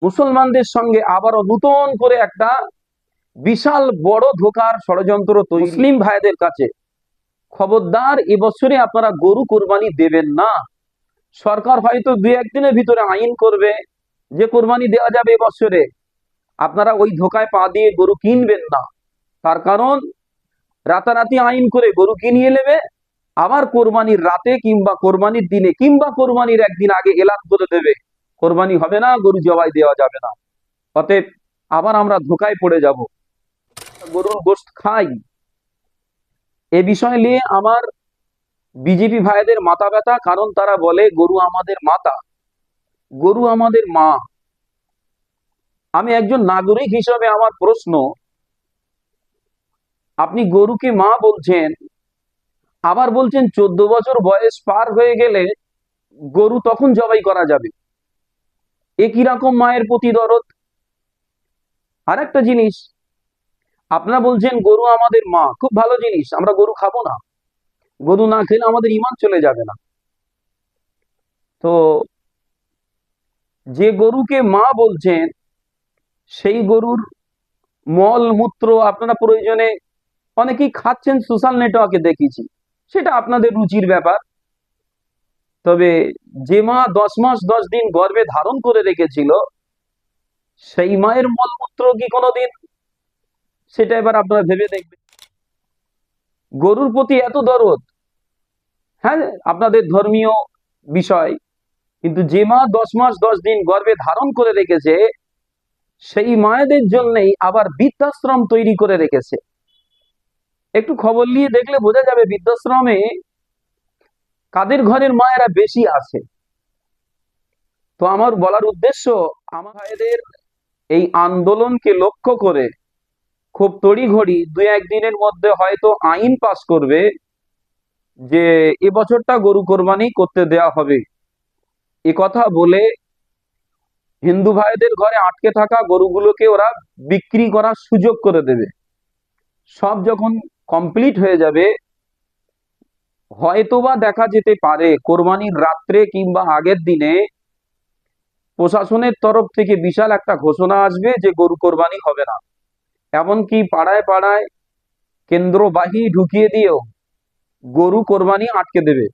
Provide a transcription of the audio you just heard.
মুসলমানদের সঙ্গে আবারও নতুন করে একটা বিশাল বড় ধোঁকার ষড়যন্ত্র তৈরি। মুসলিম ভাইদের কাছে খবরদার, এবছরে আপনারা গরু কোরবানি দেবেন না। সরকার হয়তো দু একদিনের ভিতরে আইন করবে যে কোরবানি দেওয়া যাবে এবছরে, আপনারা ওই ধোঁকায় পা দিয়ে গরু কিনবেন না। তার কারণ রাতারাতি আইন করে গরু কিনিয়ে নেবে, আবার কোরবানির রাতে কিংবা কোরবানির দিনে কিংবা কোরবানির একদিন আগে এলান করে দেবে কোরবানি হবে না, গরু জবাই দেওয়া যাবে না। অতএব আবার আমরা ধোঁকায় পড়ে যাব। গরুর গোশত খাই, এ বিষয় নিয়ে আমার বিজেপি ভাইদের মাথা ব্যথা। কারণ তারা বলে গরু আমাদের মাতা, গরু আমাদের মা। আমি একজন নাগরিক হিসেবে আমার প্রশ্ন, আপনি গরুকে মা বলছেন, আবার বলছেন 14 বছর বয়স পার হয়ে গেলে গরু তখন জবাই করা যাবে। এ কিরকম মায়ের প্রতি দরদ? আর একটা জিনিস, আপনারা বলছেন গরু আমাদের মা, খুব ভালো জিনিস, আমরা গরু খাবো না, গরু না খেলে আমাদের ঈমান চলে যাবে না। তো যে গরুকে মা বলছেন সেই গরুর মল মূত্র আপনারা প্রয়োজনে অনেকেই খাচ্ছেন, সোশ্যাল নেটওয়ার্কে দেখেছি, সেটা আপনাদের রুচির ব্যাপার। তবে যে মা 10 মাস 10 দিন গর্ভে ধারণ করে রেখেছিল, সেই মায়ের মলমূত্র কি কোনোদিন, সেটা এবার আপনারা ভেবে দেখবেন। গরুর প্রতি এত দরদ, হ্যাঁ আপনাদের ধর্মীয় বিষয়, কিন্তু যে মা 10 মাস 10 দিন গর্ভে ধারণ করে রেখেছে, সেই মায়েদের জন্যই আবার বৃদ্ধাশ্রম তৈরি করে রেখেছে। একটু খবর নিয়ে দেখলে বোঝা যাবে বৃদ্ধাশ্রমে কাদের ঘরের মায়েরা বেশি আছে। তো আমার বলার উদ্দেশ্য, আমার ভাইদের এই আন্দোলনকে লক্ষ্য করে খুব তড়িঘড়ি দু একদিনের মধ্যে হয়তো আইন পাস করবে যে এবছরটা গরু কোরবানি করতে দেয়া হবে। এ কথা বলে হিন্দু ভাইদের ঘরে আটকে থাকা গরুগুলোকে ওরা বিক্রি করার সুযোগ করে দেবে। সব যখন কমপ্লিট হয়ে যাবে, হয়তোবা দেখা যেতে পারে কোরবানির রাত্রে কিংবা আগের দিনে প্রশাসনের তরফ থেকে বিশাল একটা ঘোষণা আসবে যে গরু কোরবানি হবে না। এমনকি পাড়ায় পাড়ায় কেন্দ্রবাহী ঢুকিয়ে দিয়েও গরু কোরবানি আটকে দেবে।